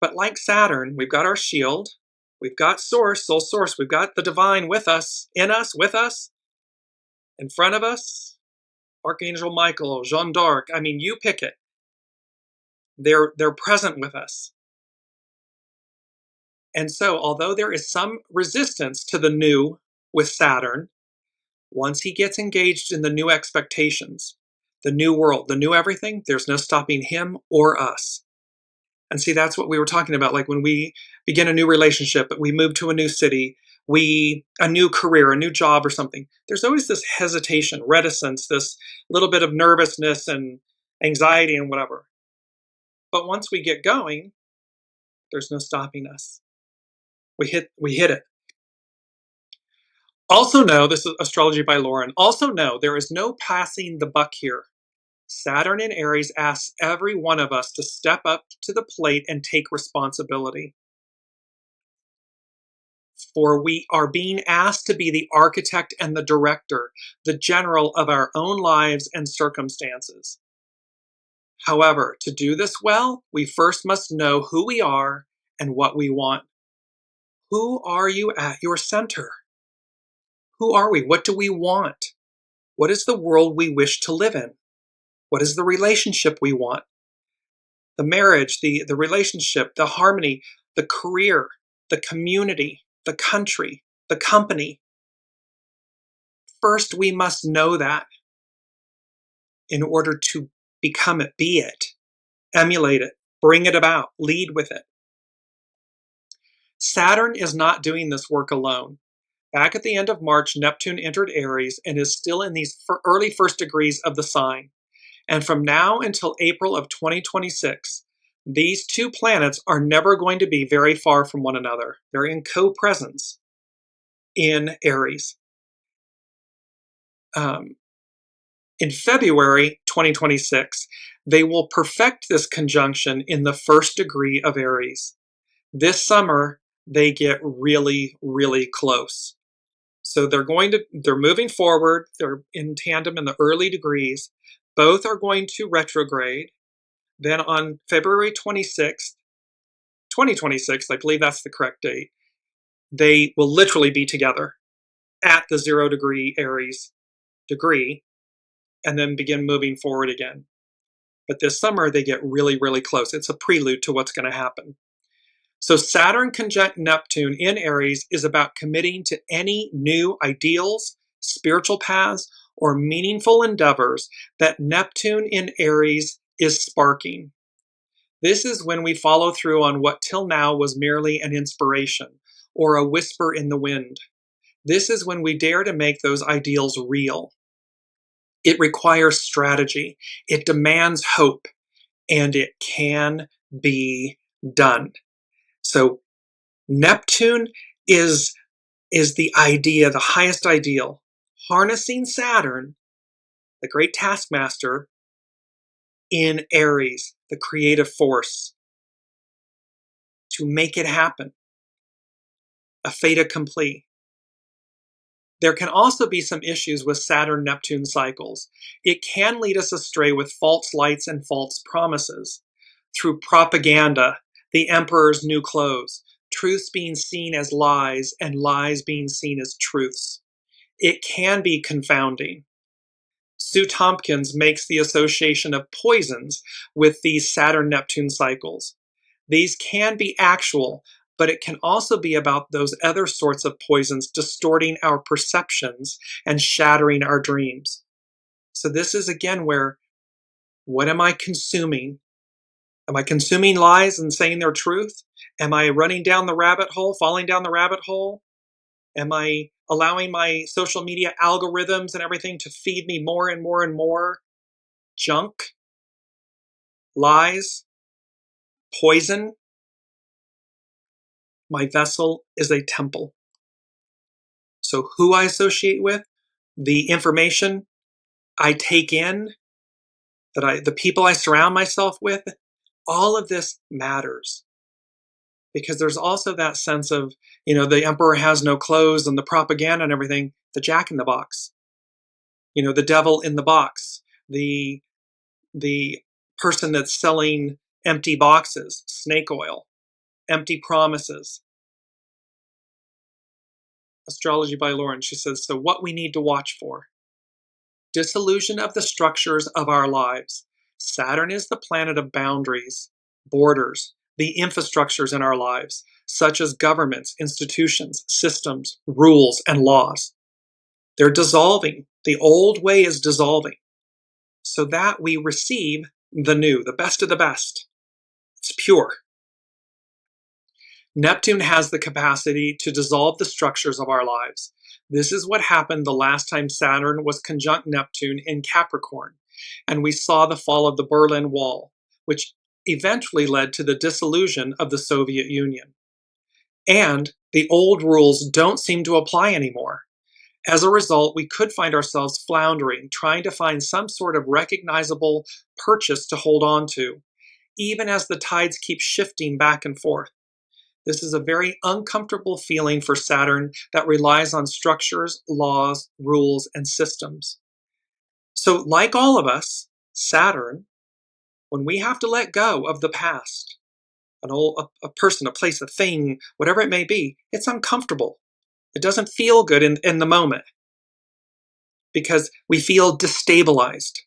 But like Saturn, we've got our shield, we've got source, soul source, we've got the divine with us, in us, with us, in front of us, Archangel Michael, Jeanne d'Arc, I mean, you pick it. They're present with us. And so, although there is some resistance to the new with Saturn, once he gets engaged in the new expectations, the new world, the new everything, there's no stopping him or us. And see, that's what we were talking about. Like when we begin a new relationship, we move to a new city, a new career, a new job or something. There's always this hesitation, reticence, this little bit of nervousness and anxiety and whatever. But once we get going, there's no stopping us. We hit it. Also know, this is Astrology by Lauren, also know there is no passing the buck here. Saturn in Aries asks every one of us to step up to the plate and take responsibility. For we are being asked to be the architect and the director, the general of our own lives and circumstances. However, to do this well, we first must know who we are and what we want. Who are you at your center? Who are we? What do we want? What is the world we wish to live in? What is the relationship we want? The marriage, the relationship, the harmony, the career, the community, the country, the company. First, we must know that in order to become it, be it, emulate it, bring it about, lead with it. Saturn is not doing this work alone. Back at the end of March, Neptune entered Aries and is still in these early first degrees of the sign. And from now until April of 2026, these two planets are never going to be very far from one another. They're in co-presence in Aries. In February 2026, they will perfect this conjunction in the first degree of Aries. This summer, they get really, really close. So they're moving forward. They're in tandem in the early degrees. Both are going to retrograde. Then on February 26th, 2026, I believe that's the correct date, they will literally be together at the 0 degree Aries degree and then begin moving forward again. But this summer, they get really, really close. It's a prelude to what's going to happen. So Saturn conjunct Neptune in Aries is about committing to any new ideals, spiritual paths, or meaningful endeavors that Neptune in Aries is sparking. This is when we follow through on what till now was merely an inspiration or a whisper in the wind. This is when we dare to make those ideals real. It requires strategy. It demands hope, and it can be done. So Neptune is the idea, the highest ideal, harnessing Saturn, the great taskmaster, in Aries, the creative force, to make it happen, a fait accompli. There can also be some issues with Saturn-Neptune cycles. It can lead us astray with false lights and false promises, through propaganda, the emperor's new clothes, truths being seen as lies and lies being seen as truths. It can be confounding. Sue Tompkins makes the association of poisons with these Saturn-Neptune cycles. These can be actual, but it can also be about those other sorts of poisons distorting our perceptions and shattering our dreams. So this is again where, what am I consuming? Am I consuming lies and saying they're truth? Am I running down the rabbit hole, falling down the rabbit hole? Am I allowing my social media algorithms and everything to feed me more and more and more junk, lies, poison? My vessel is a temple. So who I associate with, the information I take in, the people I surround myself with, all of this matters. Because there's also that sense of, the emperor has no clothes and the propaganda and everything, the jack in the box, the devil in the box, the person that's selling empty boxes, snake oil, empty promises. Astrology by Lauren, she says, so what we need to watch for. Disillusion of the structures of our lives. Saturn is the planet of boundaries, borders, the infrastructures in our lives, such as governments, institutions, systems, rules, and laws. They're dissolving. The old way is dissolving, so that we receive the new, the best of the best. It's pure. Neptune has the capacity to dissolve the structures of our lives. This is what happened the last time Saturn was conjunct Neptune in Capricorn, and we saw the fall of the Berlin Wall, which eventually led to the dissolution of the Soviet Union. And the old rules don't seem to apply anymore. As a result, we could find ourselves floundering, trying to find some sort of recognizable purchase to hold on to, even as the tides keep shifting back and forth. This is a very uncomfortable feeling for Saturn that relies on structures, laws, rules, and systems. So, like all of us, Saturn, when we have to let go of the past, a person, a place, a thing, whatever it may be, it's uncomfortable. It doesn't feel good in the moment because we feel destabilized.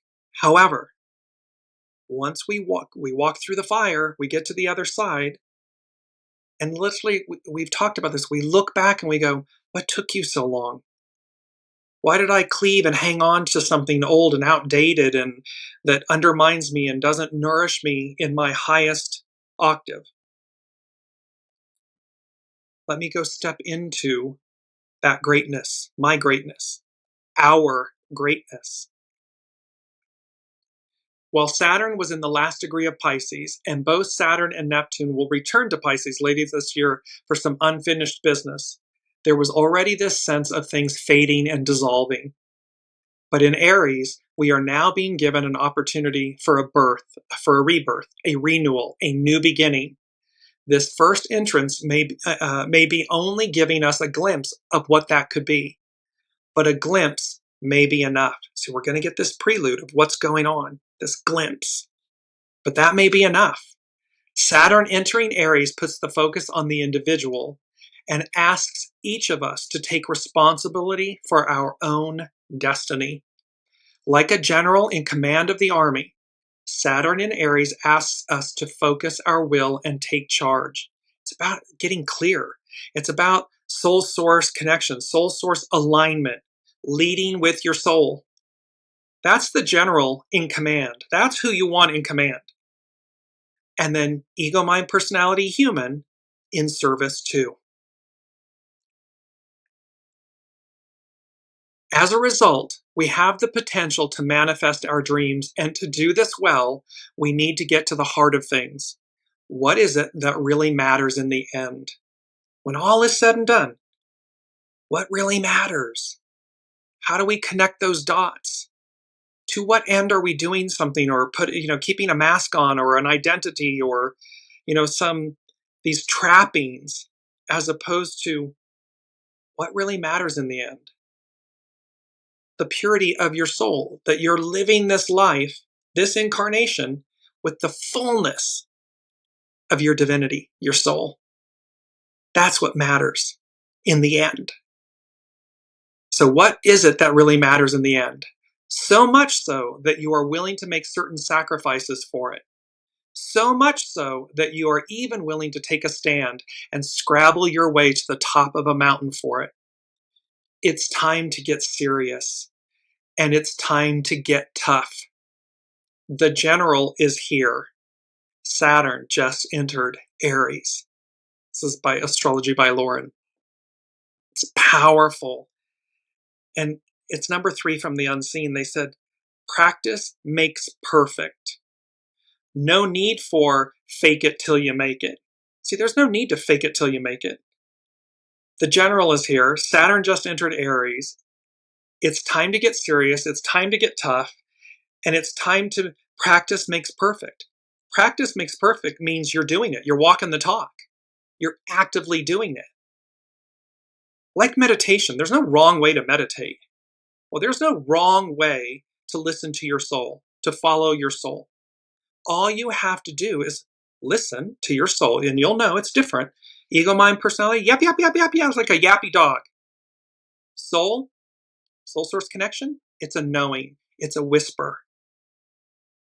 However, once we walk through the fire, we get to the other side, and literally, we've talked about this. We look back and we go, what took you so long? Why did I cleave and hang on to something old and outdated and that undermines me and doesn't nourish me in my highest octave? Let me go step into that greatness, my greatness, our greatness. While Saturn was in the last degree of Pisces, and both Saturn and Neptune will return to Pisces later this year for some unfinished business, there was already this sense of things fading and dissolving. But in Aries, we are now being given an opportunity for a birth, for a rebirth, a renewal, a new beginning. This first entrance may be only giving us a glimpse of what that could be, but a glimpse may be enough. So we're going to get this prelude of what's going on, this glimpse, but that may be enough. Saturn entering Aries puts the focus on the individual and asks each of us to take responsibility for our own destiny. Like a general in command of the army, Saturn in Aries asks us to focus our will and take charge. It's about getting clear. It's about soul source connection, soul source alignment, leading with your soul. That's the general in command. That's who you want in command. And then ego, mind, personality, human in service too. As a result, We have the potential to manifest our dreams, and to do this well, we need to get to the heart of things. What is it that really matters in the end? When all is said and done, what really matters? How do we connect those dots? To what end are we doing something, or keeping a mask on, or an identity, or these trappings, as opposed to what really matters in the end? The purity of your soul, that you're living this life, this incarnation, with the fullness of your divinity, your soul. That's what matters in the end. So what is it that really matters in the end? So much so that you are willing to make certain sacrifices for it. So much so that you are even willing to take a stand and scrabble your way to the top of a mountain for it. It's time to get serious, and it's time to get tough. The general is here. Saturn just entered Aries. This is by Astrology by Lauren. It's powerful. And it's number 3 from the unseen. They said, practice makes perfect. No need for fake it till you make it. See, there's no need to fake it till you make it. The general is here. Saturn just entered Aries. It's time to get serious. It's time to get tough. And it's time to practice makes perfect. Practice makes perfect means you're doing it. You're walking the talk. You're actively doing it. Like meditation, there's no wrong way to meditate. Well, there's no wrong way to listen to your soul, to follow your soul. All you have to do is listen to your soul, and you'll know it's different. Ego, mind, personality, yap, yap, yap, yap, yap. It's like a yappy dog. Soul source connection, it's a knowing. It's a whisper.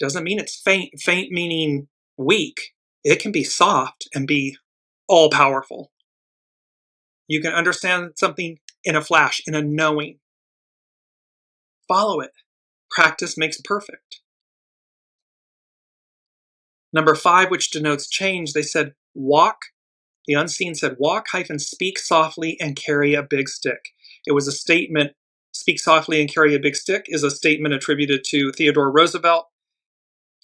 Doesn't mean it's faint. Faint meaning weak. It can be soft and be all powerful. You can understand something in a flash, in a knowing. Follow it. Practice makes perfect. Number 5, which denotes change, they said walk. The unseen said walk - speak softly and carry a big stick. It was a statement. Speak softly and carry a big stick is a statement attributed to Theodore Roosevelt.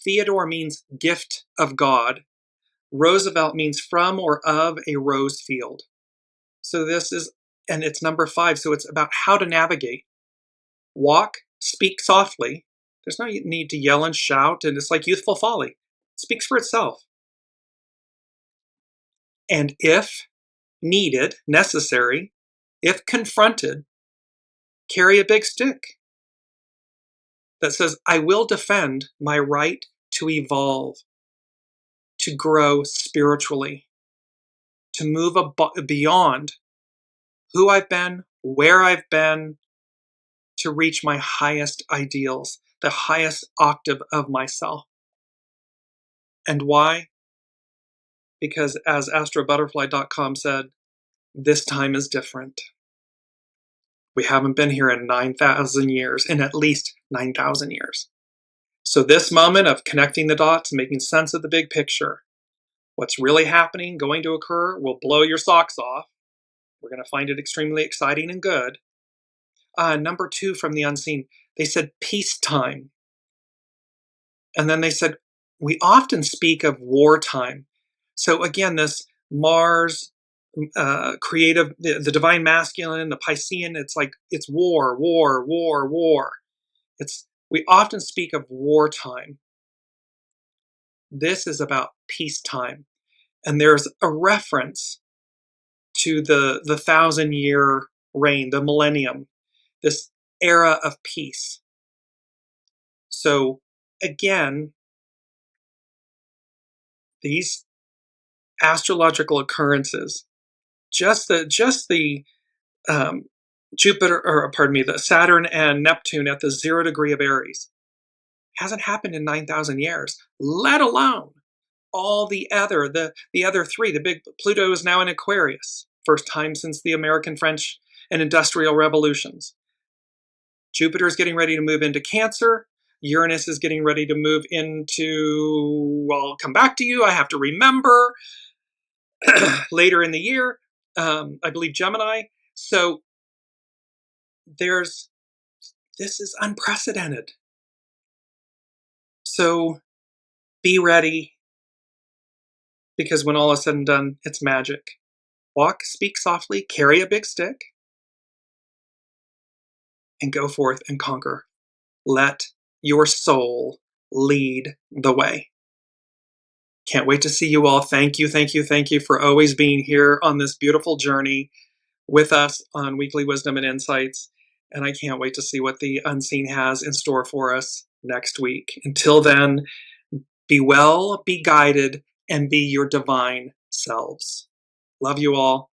Theodore means gift of God. Roosevelt means from or of a rose field. So this is, and it's number 5, so it's about how to navigate. Walk, speak softly. There's no need to yell and shout, and it's like youthful folly. It speaks for itself. And if needed, necessary, if confronted, carry a big stick that says, I will defend my right to evolve, to grow spiritually, to move beyond who I've been, where I've been, to reach my highest ideals, the highest octave of myself. And why? Because as astrobutterfly.com said, this time is different. We haven't been here in 9,000 years, in at least 9,000 years. So this moment of connecting the dots, making sense of the big picture, what's really happening, going to occur, will blow your socks off. We're going to find it extremely exciting and good. Number 2 from the unseen, they said peacetime. And then they said, we often speak of wartime. So again, this Mars, creative, the divine masculine, the Piscean, it's like, it's war, war, war, war. We often speak of wartime. This is about peacetime. And there's a reference to the 1,000-year reign, the millennium, this era of peace. So again, these astrological occurrences, just the the Saturn and Neptune at the 0 degree of Aries, hasn't happened in 9,000 years, let alone all the other 3. The big Pluto is now in Aquarius, first time since the American, French, and Industrial Revolutions. Jupiter is getting ready to move into Cancer. Uranus is getting ready to move into, well, I'll come back to you, I have to remember, later in the year, I believe Gemini. So there's This is unprecedented. So be ready, because when all is said and done, it's magic. Walk, speak softly, carry a big stick, and go forth and conquer. Let your soul lead the way. Can't wait to see you all. Thank you, thank you, thank you for always being here on this beautiful journey with us on Weekly Wisdom and Insights. And I can't wait to see what the unseen has in store for us next week. Until then, be well, be guided, and be your divine selves. Love you all.